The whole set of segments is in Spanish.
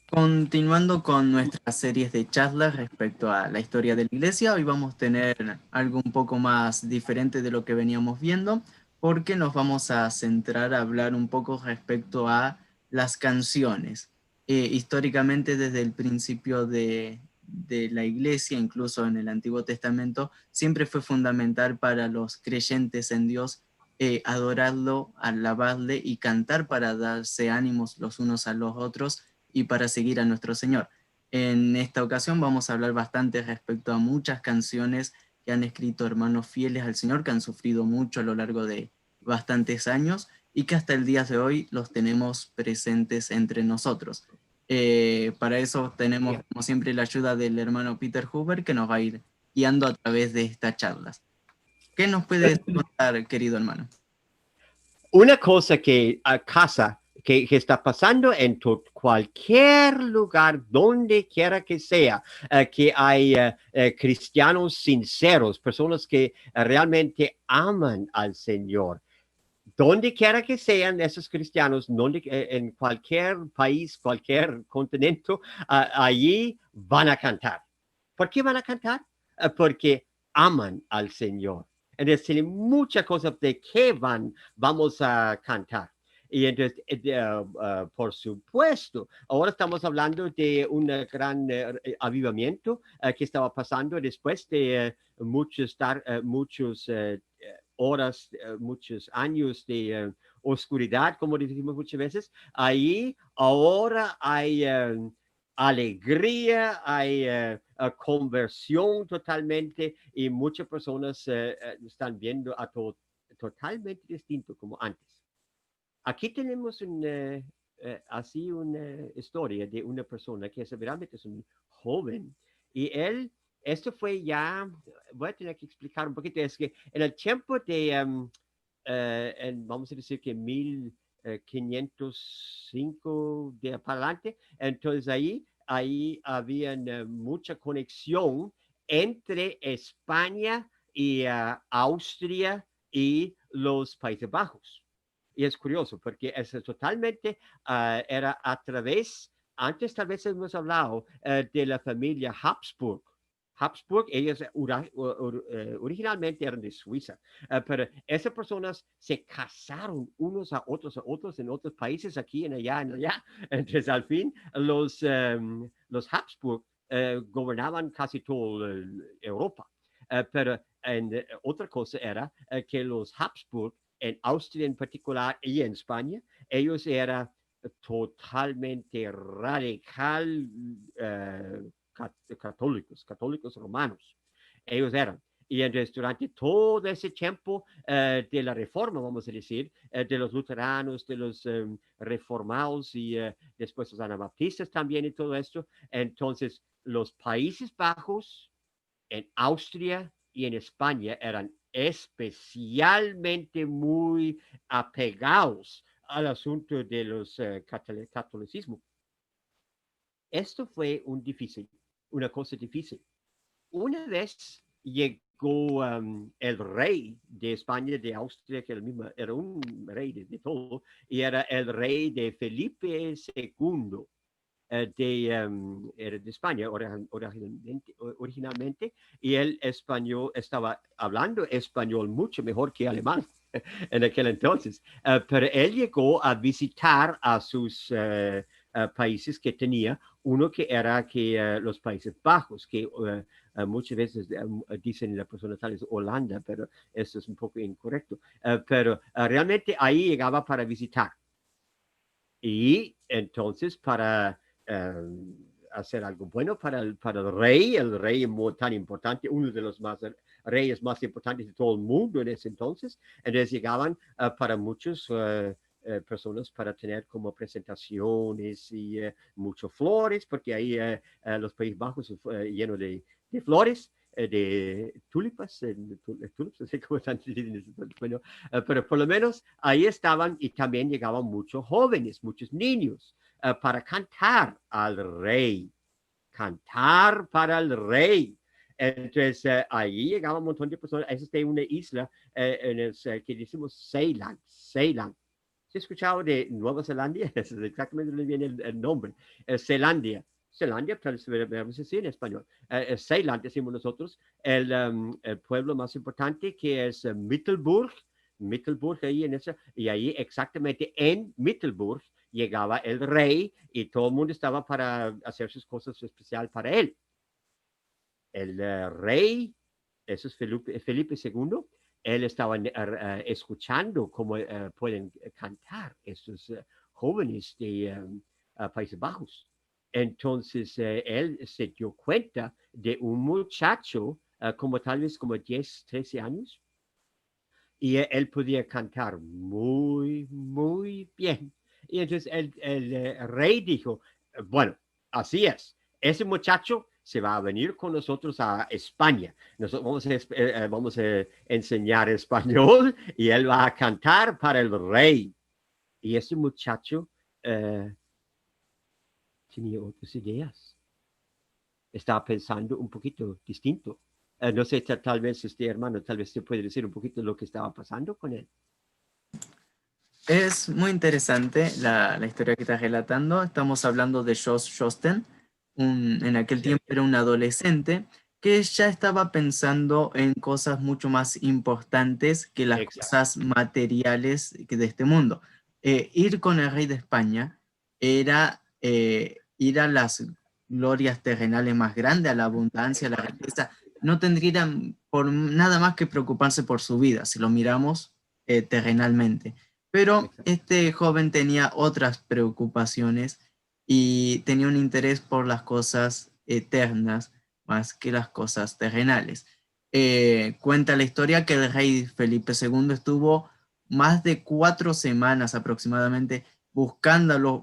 Continuando con nuestras series de charlas respecto a la historia de la iglesia, hoy vamos a tener algo un poco más diferente de lo que veníamos viendo, porque nos vamos a centrar a hablar un poco respecto a las canciones. Históricamente, desde el principio de la iglesia, incluso en el Antiguo Testamento, siempre fue fundamental para los creyentes en Dios adorarlo, alabarle y cantar para darse ánimos los unos a los otros y para seguir a nuestro Señor. En esta ocasión vamos a hablar bastante respecto a muchas canciones que han escrito hermanos fieles al Señor, que han sufrido mucho a lo largo de bastantes años y que hasta el día de hoy los tenemos presentes entre nosotros. Para eso tenemos, como siempre, la ayuda del hermano Peter Huber, que nos va a ir guiando a través de estas charlas. ¿Qué nos puedes contar, querido hermano? Una cosa que a casa que está pasando en cualquier lugar, donde quiera que sea, que hay cristianos sinceros, personas que realmente aman al Señor. Donde quiera que sean esos cristianos, en cualquier país, cualquier continente, allí van a cantar. ¿Por qué van a cantar? Porque aman al Señor. Entonces, tienen muchas cosas de qué vamos a cantar. Y entonces, por supuesto, ahora estamos hablando de un gran avivamiento que estaba pasando después de muchos horas, muchos años de oscuridad, como decimos muchas veces. Ahí ahora hay alegría, hay conversión totalmente y muchas personas están viendo a todo totalmente distinto como antes. Aquí tenemos así una historia de una persona que realmente es un joven y esto fue ya, voy a tener que explicar un poquito, es que en el tiempo de, vamos a decir que 1505 de para adelante, entonces ahí había mucha conexión entre España y Austria y los Países Bajos. Y es curioso porque es totalmente, era a través, antes tal vez hemos hablado de la familia Habsburg. Habsburg, ellos originalmente eran de Suiza, pero esas personas se casaron unos a otros en otros países, aquí en allá. Entonces, al fin, los Habsburg gobernaban casi toda Europa. Pero otra cosa era que los Habsburg en Austria en particular y en España, ellos eran totalmente radical católicos romanos. Ellos eran. Y entonces durante todo ese tiempo de la reforma, vamos a decir, de los luteranos, de los reformados y después los anabaptistas también y todo esto, entonces los Países Bajos en Austria y en España eran especialmente muy apegados al asunto de los catolicismo. Esto fue una cosa difícil. Una vez llegó el rey de España, de Austria, que era un rey de todo, y era el rey de Felipe II era de España originalmente, y él estaba hablando español mucho mejor que alemán en aquel entonces, pero él llegó a visitar a sus países que tenía, uno que era los Países Bajos, que muchas veces dicen la persona tal es Holanda, pero eso es un poco incorrecto, pero realmente ahí llegaba para visitar. Y entonces para hacer algo bueno para el rey tan importante, uno de los reyes más importantes de todo el mundo en ese entonces. Entonces llegaban para muchos personas para tener como presentaciones y muchos flores, porque ahí los Países Bajos lleno de flores, de tulipas, tulips, no sé cómo están diciendo, bueno, pero por lo menos ahí estaban y también llegaban muchos jóvenes, muchos niños para cantar al rey, cantar para el rey. Entonces, ahí llegaba un montón de personas. Esa es de una isla en el que decimos Ceylan. Ceylan. ¿Se ha escuchado de Nueva Zelanda? Eso es exactamente donde viene el nombre. Zelandia. Zelandia, podemos decir en español. Ceylan, decimos nosotros. El pueblo más importante que es Middelburg. Middelburg, ahí en esa. Y ahí exactamente en Middelburg llegaba el rey y todo el mundo estaba para hacer sus cosas especiales para él. El rey, eso es Felipe II, él estaba escuchando cómo pueden cantar estos jóvenes de Países Bajos. Entonces él se dio cuenta de un muchacho como tal vez como 10, 13 años y él podía cantar muy, muy bien. Y entonces el rey dijo, bueno, así es, ese muchacho se va a venir con nosotros a España. Nosotros vamos a enseñar español y él va a cantar para el rey. Y ese muchacho tenía otras ideas. Estaba pensando un poquito distinto. No sé, tal vez este hermano, tal vez se puede decir un poquito lo que estaba pasando con él. Es muy interesante la historia que estás relatando. Estamos hablando de Josh Josten. En aquel Sí, tiempo era un adolescente que ya estaba pensando en cosas mucho más importantes que las exacto. cosas materiales de este mundo. Ir con el rey de España era ir a las glorias terrenales más grandes, a la abundancia, a la riqueza. No tendrían por nada más que preocuparse por su vida, si lo miramos terrenalmente. Pero Exacto. este joven tenía otras preocupaciones y tenía un interés por las cosas eternas más que las cosas terrenales. Cuenta la historia que el rey Felipe II estuvo más de 4 semanas aproximadamente buscándolo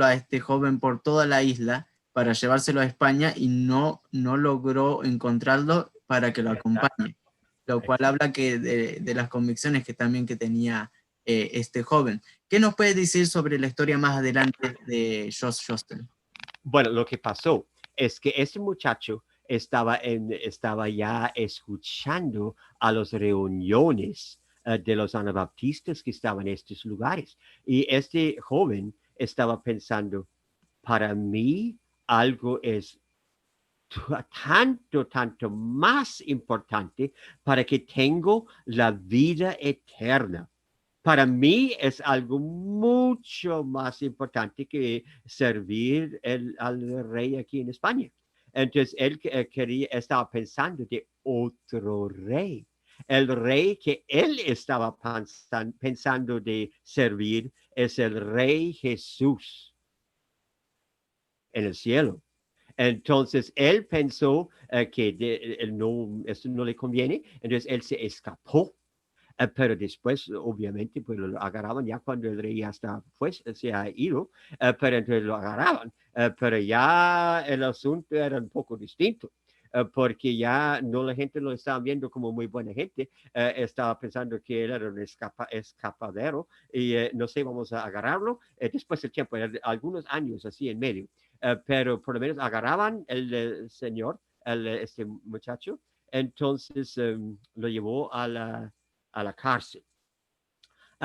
a este joven por toda la isla para llevárselo a España y no logró encontrarlo para que lo Exacto. acompañe, lo cual Exacto. habla de las convicciones que también que tenía este joven. ¿Qué nos puede decir sobre la historia más adelante de Josh Josten? Bueno, lo que pasó es que ese muchacho estaba ya escuchando a las reuniones de los anabaptistas que estaban en estos lugares. Y este joven estaba pensando, para mí algo es tanto más importante para que tengo la vida eterna. Para mí es algo mucho más importante que servir al rey aquí en España. Entonces él estaba pensando de otro rey. El rey que él estaba pensando de servir es el rey Jesús en el cielo. Entonces él pensó que esto no le conviene, entonces él se escapó. Pero después, obviamente, pues lo agarraban ya cuando el rey ya pues, se ha ido, pero entonces lo agarraban. Pero ya el asunto era un poco distinto. Porque ya no la gente lo estaba viendo como muy buena gente, estaba pensando que él era un escapadero y no sé, vamos a agarrarlo. Después del tiempo, algunos años así en medio, pero por lo menos agarraban el señor, este muchacho, entonces lo llevó a la cárcel.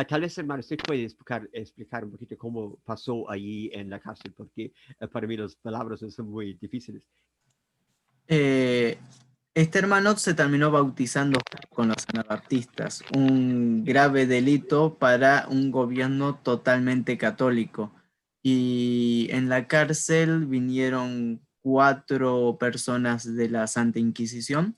Tal vez, hermano, usted puede explicar un poquito cómo pasó allí en la cárcel, porque para mí las palabras son muy difíciles. Eh, este hermano se terminó bautizando con los anabaptistas, un grave delito para un gobierno totalmente católico. Y en la cárcel vinieron 4 personas de la Santa Inquisición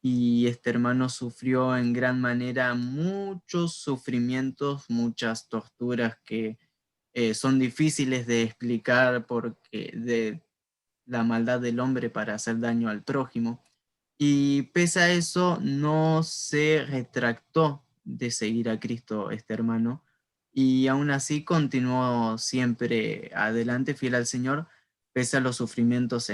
y este hermano sufrió en gran manera muchos sufrimientos, muchas torturas que son difíciles de explicar porque la maldad del hombre para hacer daño al prójimo. Y pese a eso, no se retractó de seguir a Cristo este hermano, y aún así continuó siempre adelante, fiel al Señor, pese a los sufrimientos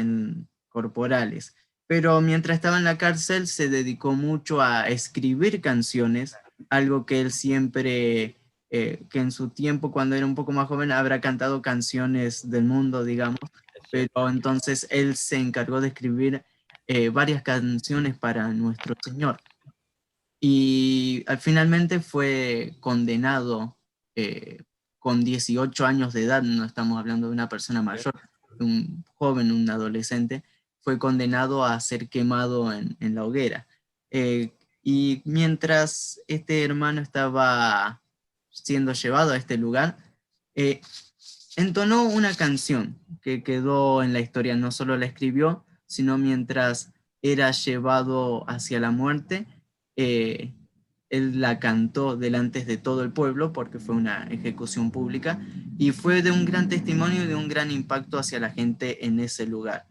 corporales. Pero mientras estaba en la cárcel, se dedicó mucho a escribir canciones, algo que él siempre, que en su tiempo, cuando era un poco más joven, habrá cantado canciones del mundo, digamos, Es pero cierto. entonces él se encargó de escribir varias canciones para nuestro Señor. Y finalmente fue condenado con 18 años de edad, no estamos hablando de una persona mayor, un joven, un adolescente, fue condenado a ser quemado en la hoguera. Y mientras este hermano estaba siendo llevado a este lugar, eh, entonó una canción que quedó en la historia, no solo la escribió, sino mientras era llevado hacia la muerte, eh, él la cantó delante de todo el pueblo porque fue una ejecución pública y fue de un gran testimonio y de un gran impacto hacia la gente en ese lugar.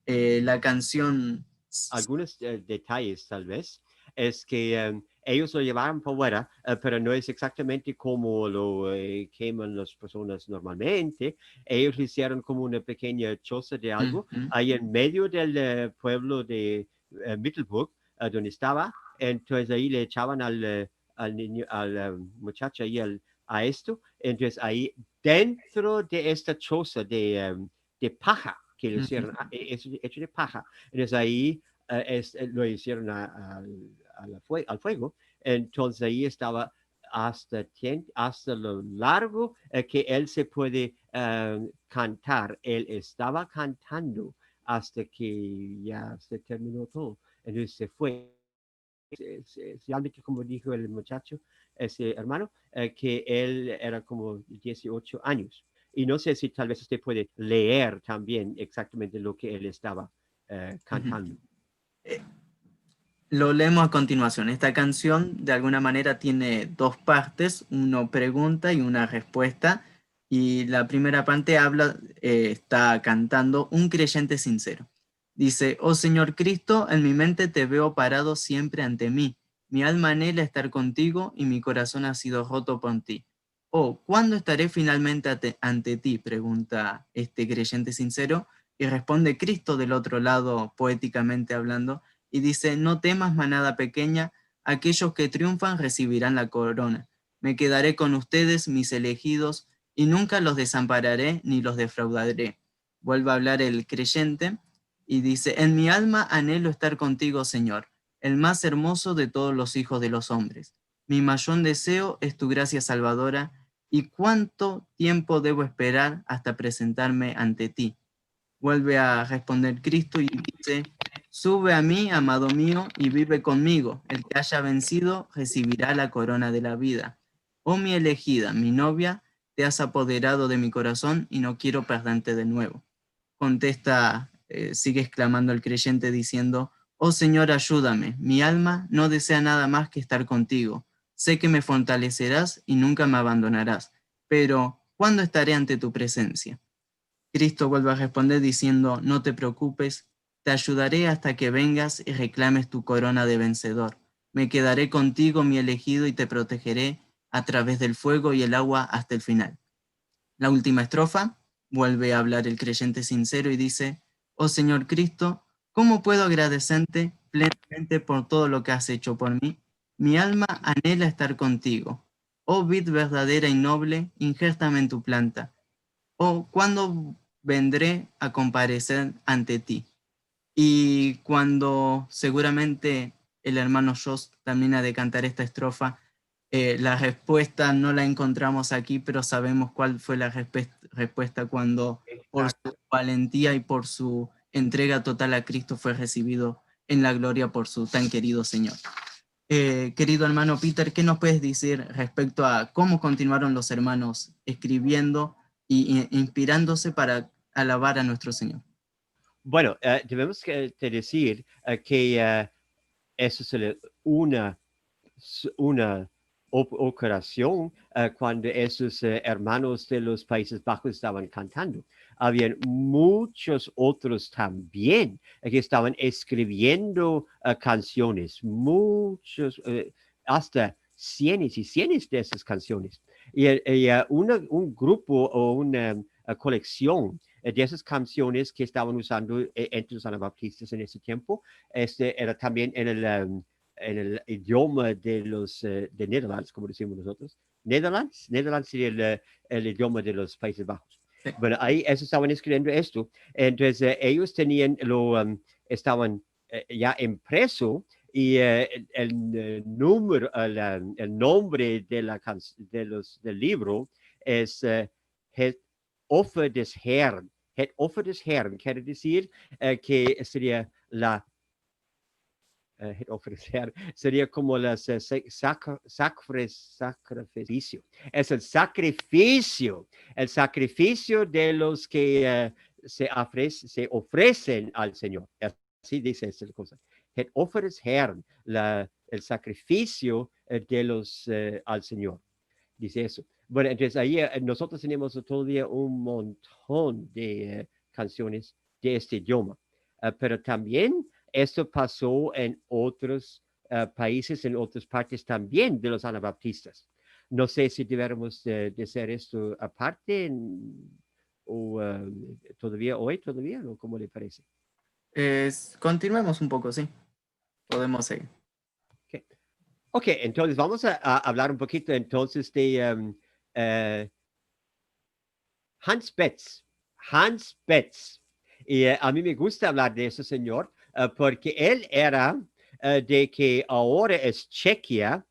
La canción... Algunos detalles tal vez es que ellos lo llevaron por fuera, pero no es exactamente como lo queman las personas normalmente. Ellos lo hicieron como una pequeña choza de algo Ujú, ahí en medio del pueblo de Mittelburg, donde estaba. Entonces ahí le echaban al niño, al muchacho ahí a esto. Entonces ahí dentro de esta choza de paja que lo ujú. hicieron, es hecho de paja. Entonces ahí lo hicieron al fuego, entonces ahí estaba hasta lo largo que él se puede cantar, él estaba cantando hasta que ya se terminó todo, entonces se fue. Realmente como dijo el muchacho, ese hermano, que él era como 18 años. Y no sé si tal vez usted puede leer también exactamente lo que él estaba Ujú. cantando. Eh, Lo leemos a continuación. Esta canción de alguna manera tiene dos partes, una pregunta y una respuesta. Y la primera parte habla, está cantando un creyente sincero. Dice, oh Señor Cristo, en mi mente te veo parado siempre ante mí. Mi alma anhela estar contigo y mi corazón ha sido roto por ti. Oh, ¿cuándo estaré finalmente ante ti? Pregunta este creyente sincero. Y responde Cristo del otro lado, poéticamente hablando y dice, no temas manada pequeña, aquellos que triunfan recibirán la corona. Me quedaré con ustedes, mis elegidos, y nunca los desampararé ni los defraudaré. Vuelve a hablar el creyente y dice, en mi alma anhelo estar contigo, Señor, el más hermoso de todos los hijos de los hombres. Mi mayor deseo es tu gracia salvadora, y cuánto tiempo debo esperar hasta presentarme ante ti. Vuelve a responder Cristo y dice, sube a mí, amado mío, y vive conmigo. El que haya vencido recibirá la corona de la vida. Oh mi elegida, mi novia, te has apoderado de mi corazón y no quiero perderte de nuevo. Contesta, sigue exclamando el creyente diciendo, oh Señor, ayúdame. Mi alma no desea nada más que estar contigo. Sé que me fortalecerás y nunca me abandonarás. Pero, ¿cuándo estaré ante tu presencia? Cristo vuelve a responder diciendo, no te preocupes, te ayudaré hasta que vengas y reclames tu corona de vencedor. Me quedaré contigo, mi elegido, y te protegeré a través del fuego y el agua hasta el final. La última estrofa, vuelve a hablar el creyente sincero y dice, oh Señor Cristo, ¿cómo puedo agradecerte plenamente por todo lo que has hecho por mí? Mi alma anhela estar contigo. Oh vid verdadera y noble, injértame en tu planta. ¿O cuándo vendré a comparecer ante ti? Y cuando seguramente el hermano Jost termina de cantar esta estrofa, la respuesta no la encontramos aquí, pero sabemos cuál fue la respuesta cuando por su Exacto. valentía y por su entrega total a Cristo fue recibido en la gloria por su tan querido Señor. Querido hermano Peter, ¿qué nos puedes decir respecto a cómo continuaron los hermanos escribiendo y inspirándose para alabar a nuestro Señor? Bueno, debemos de decir que eso es una, una ocasión cuando esos hermanos de los Países Bajos estaban cantando. habían muchos otros también que estaban escribiendo canciones, muchos, hasta cientos y cientos de esas canciones. Un grupo o una colección de esas canciones que estaban usando entre los anabaptistas en ese tiempo, era también en el idioma de los de Netherlands, como decimos nosotros. Netherlands sería el idioma de los Países Bajos. Sí. Bueno, ahí ellos estaban escribiendo esto, entonces ellos tenían estaban ya impreso y número, el nombre de del libro es Het Offer des Herrn. Het Offer des Herrn quiere decir que sería la ofrecer, sería como las sacrificio. Es el sacrificio de los que se ofrecen al Señor. Así dice esta cosa. Het offer des Herrn, el sacrificio de los al Señor. Dice eso. Bueno, entonces ahí nosotros tenemos todavía un montón de canciones de este idioma, pero también esto pasó en otros países, en otras partes también de los anabaptistas. No sé si deberíamos de hacer esto aparte o todavía hoy, todavía, ¿no? ¿Cómo le parece? Continuemos un poco, sí. Podemos seguir. Okay. Ok, entonces vamos a hablar un poquito entonces de Hans Betz. Hans Betz. Y a mí me gusta hablar de ese señor porque él era de que ahora es Chequia,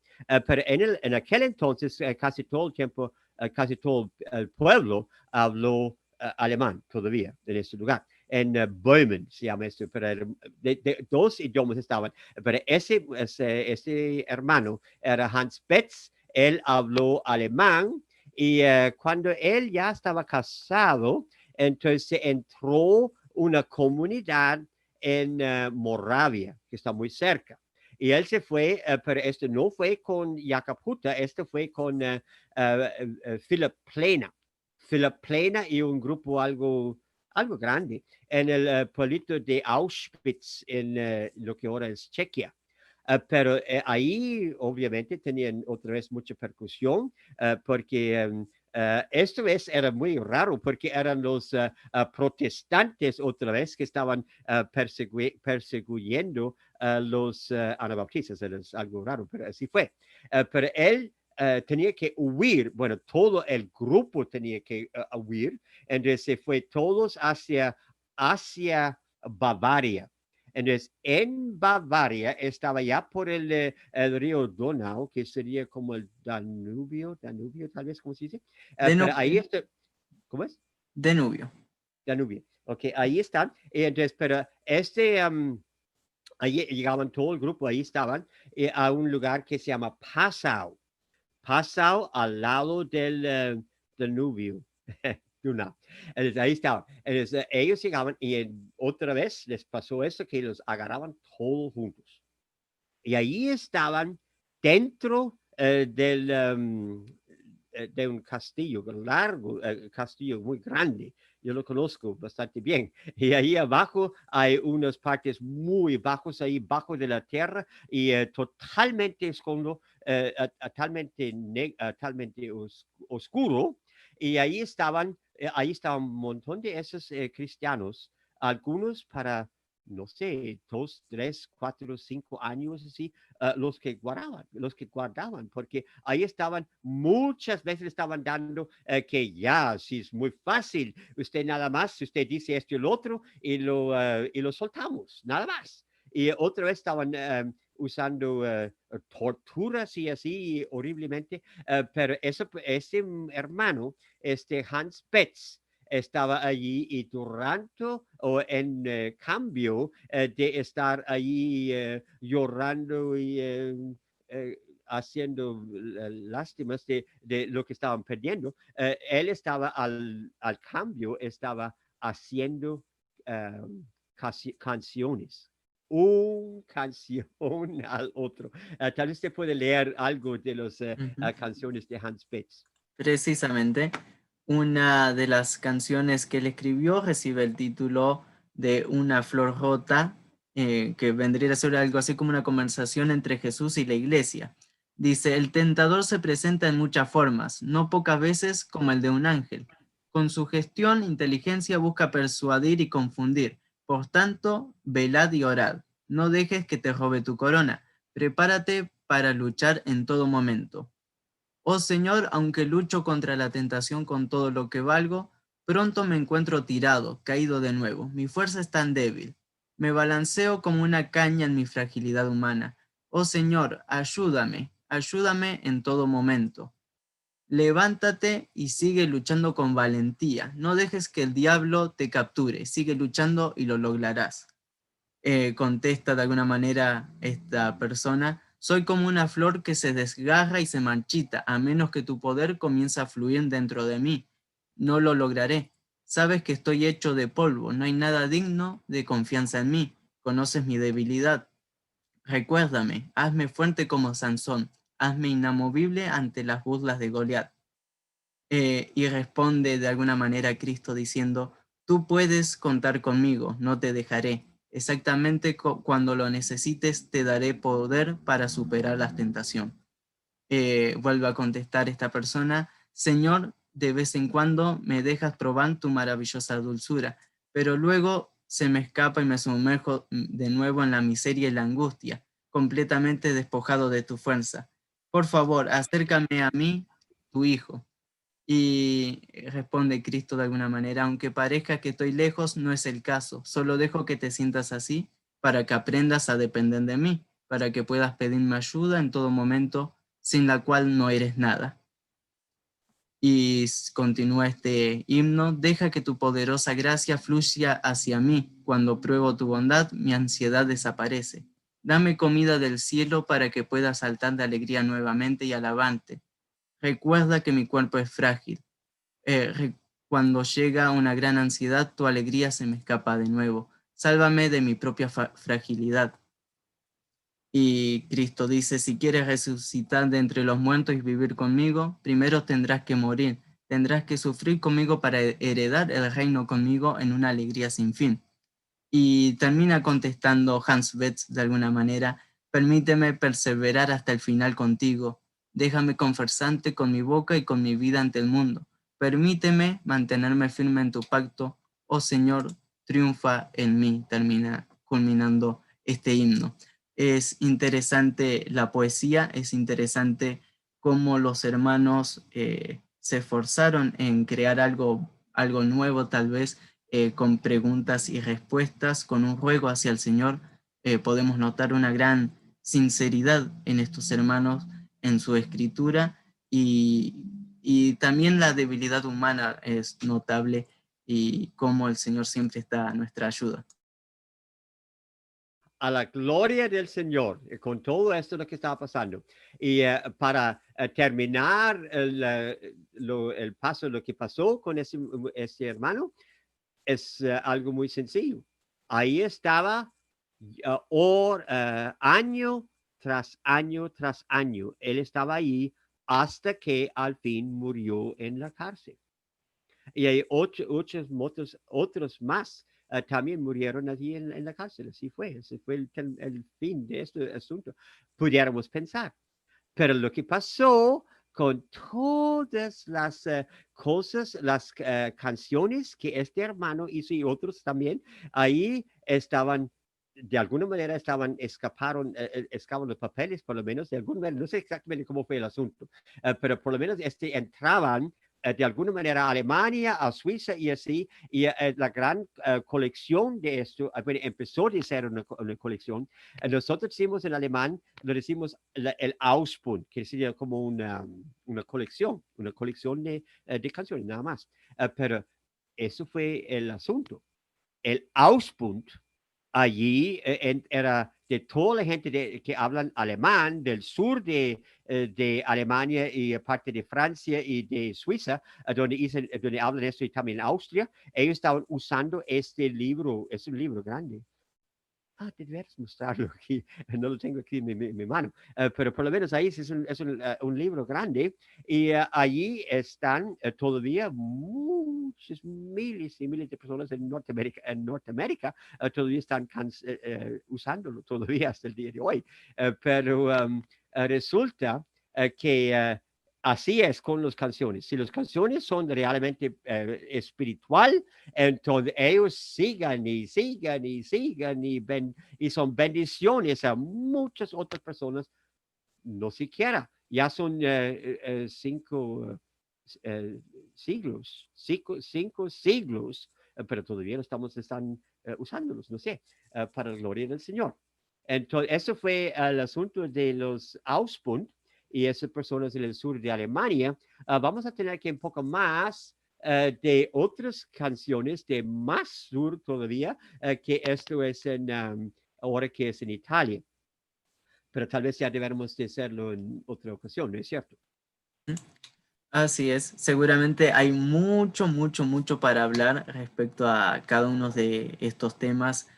pero en aquel entonces casi todo el tiempo, casi todo el pueblo habló alemán todavía en este lugar. En Böhmen se llama esto, pero dos idiomas estaban. Pero ese hermano era Hans Betz, él habló alemán y cuando él ya estaba casado, entonces entró una comunidad en Moravia, que está muy cerca. Y él se fue, pero este no fue con Jakob, este fue con Philip Plena. Philip Plena y un grupo algo grande en el pueblito de Auschwitz, en lo que ahora es Chequia. Pero ahí obviamente tenían otra vez mucha percusión porque esto era muy raro porque eran los protestantes otra vez que estaban persiguiendo a los anabaptistas. Era algo raro, pero así fue. Pero él tenía que huir, bueno, todo el grupo tenía que huir, entonces se fue todos hacia Bavaria. Entonces, en Bavaria estaba ya por el río Donau, que sería como el Danubio tal vez, ¿cómo se dice? Pero ahí está, ¿cómo es? Danubio. Danubio. Ok, ahí están. Entonces, pero ahí llegaban todo el grupo, ahí estaban, a un lugar que se llama Passau. Passau al lado del Danubio. Una. Entonces, ahí estaban. Entonces, ellos llegaban y otra vez les pasó eso que los agarraban todos juntos. Y ahí estaban dentro de un castillo, un largo castillo muy grande. Yo lo conozco bastante bien. Y ahí abajo hay unas partes muy bajos, ahí bajo de la tierra y totalmente escondo, totalmente oscuro. Y ahí estaban un montón de esos cristianos, algunos para no sé, 2, 3, 4, 5 años así, los que guardaban, porque ahí estaban, muchas veces estaban dando que ya, si es muy fácil, usted nada más, usted dice esto y lo otro y lo soltamos, nada más. Y otra vez estaban usando torturas y así horriblemente, pero ese hermano, Hans Betz, estaba allí y durante o en cambio de estar allí llorando y haciendo lástimas de lo que estaban perdiendo, él estaba al cambio, estaba haciendo canciones. Un canción al otro. Tal vez usted puede leer algo de las canciones de Hans Betz. Precisamente. Una de las canciones que él escribió recibe el título de Una flor rota, que vendría a ser algo así como una conversación entre Jesús y la iglesia. Dice, el tentador se presenta en muchas formas, no pocas veces como el de un ángel. Con su gestión, inteligencia busca persuadir y confundir. Por tanto, velad y orad. No dejes que te robe tu corona. Prepárate para luchar en todo momento. Oh Señor, aunque lucho contra la tentación con todo lo que valgo, pronto me encuentro tirado, caído de nuevo. Mi fuerza es tan débil. Me balanceo como una caña en mi fragilidad humana. Oh Señor, ayúdame, ayúdame en todo momento. Levántate y sigue luchando con valentía. No dejes que el diablo te capture. Sigue luchando y lo lograrás. Contesta de alguna manera esta persona, soy como una flor que se desgarra y se marchita, a menos que tu poder comience a fluir dentro de mí. No lo lograré. Sabes que estoy hecho de polvo, no hay nada digno de confianza en mí. Conoces mi debilidad. Recuérdame, hazme fuerte como Sansón, hazme inamovible ante las burlas de Goliat. Y responde de alguna manera a Cristo diciendo, tú puedes contar conmigo, no te dejaré. Exactamente cuando lo necesites, te daré poder para superar la tentación. Vuelve a contestar esta persona, Señor, de vez en cuando me dejas probar tu maravillosa dulzura, pero luego se me escapa y me sumerjo de nuevo en la miseria y la angustia, completamente despojado de tu fuerza. Por favor, acércame a mí, tu hijo. Y responde Cristo de alguna manera, aunque parezca que estoy lejos, no es el caso. Solo dejo que te sientas así para que aprendas a depender de mí, para que puedas pedirme ayuda en todo momento, sin la cual no eres nada. Y continúa este himno, deja que tu poderosa gracia fluya hacia mí. Cuando pruebo tu bondad, mi ansiedad desaparece. Dame comida del cielo para que pueda saltar de alegría nuevamente y alabante. Recuerda que mi cuerpo es frágil. Cuando llega una gran ansiedad, tu alegría se me escapa de nuevo. Sálvame de mi propia fragilidad. Y Cristo dice, si quieres resucitar de entre los muertos y vivir conmigo, primero tendrás que morir. Tendrás que sufrir conmigo para heredar el reino conmigo en una alegría sin fin. Y termina contestando Hans Betz de alguna manera, permíteme perseverar hasta el final contigo, déjame conversarte con mi boca y con mi vida ante el mundo, permíteme mantenerme firme en tu pacto, oh Señor, triunfa en mí, termina culminando este himno. Es interesante la poesía, es interesante cómo los hermanos se esforzaron en crear algo nuevo tal vez, con preguntas y respuestas, con un ruego hacia el Señor. Podemos notar una gran sinceridad en estos hermanos, en su escritura, y también la debilidad humana es notable y cómo el Señor siempre está a nuestra ayuda. A la gloria del Señor, con todo esto lo que estaba pasando. Y para terminar el paso, lo que pasó con ese hermano, es algo muy sencillo. Ahí estaba año tras año tras año. Él estaba ahí hasta que al fin murió en la cárcel. Y hay otros más también murieron allí en la cárcel. Así fue. Ese fue el fin de este asunto. Pudiéramos pensar. Pero lo que pasó con todas las cosas, las canciones que este hermano hizo y otros también, ahí estaban, de alguna manera escaparon los papeles, por lo menos, de alguna manera, no sé exactamente cómo fue el asunto, pero por lo menos entraban de alguna manera a Alemania, a Suiza y así, y la gran colección de esto, bueno, empezó a ser una colección. Nosotros decimos en alemán, lo decimos el Ausbund, que sería como una colección de canciones, nada más. Pero eso fue el asunto. El Ausbund allí era de toda la gente que hablan alemán del sur de Alemania y parte de Francia y de Suiza, donde hablan esto y también Austria. Ellos estaban usando este libro, es un libro grande, deberías mostrarlo aquí. No lo tengo aquí en mi mano. Pero por lo menos ahí es un libro grande y allí están todavía muchos miles y miles de personas en Norteamérica todavía están usándolo todavía hasta el día de hoy. Pero resulta que así es con las canciones. Si las canciones son realmente espiritual, entonces ellos sigan y sigan y sigan y son bendiciones a muchas otras personas, no siquiera. Ya son 5 siglos, pero todavía están usándolos, no sé, para la gloria del Señor. Entonces, eso fue el asunto de los Auspund y esas personas en el sur de Alemania. Vamos a tener que un poco más de otras canciones de más sur todavía, que esto es ahora que es en Italia. Pero tal vez ya debemos de hacerlo en otra ocasión, ¿no es cierto? Así es, seguramente hay mucho, mucho, mucho para hablar respecto a cada uno de estos temas,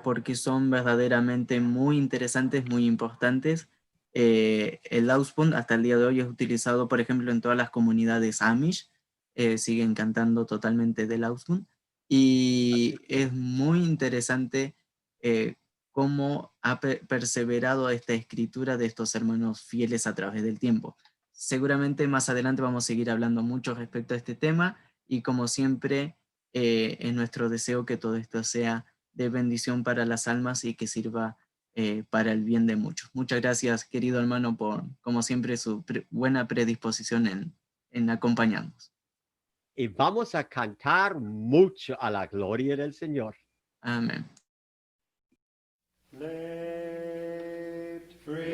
porque son verdaderamente muy interesantes, muy importantes. El Auspund hasta el día de hoy es utilizado, por ejemplo, en todas las comunidades Amish, siguen cantando totalmente del Auspund, y es muy interesante cómo ha perseverado esta escritura de estos hermanos fieles a través del tiempo. Seguramente más adelante vamos a seguir hablando mucho respecto a este tema y como siempre es nuestro deseo que todo esto sea de bendición para las almas y que sirva para el bien de muchos. Muchas gracias, querido hermano, por como siempre su buena predisposición en acompañarnos. Y vamos a cantar mucho a la gloria del Señor. Amén. Let free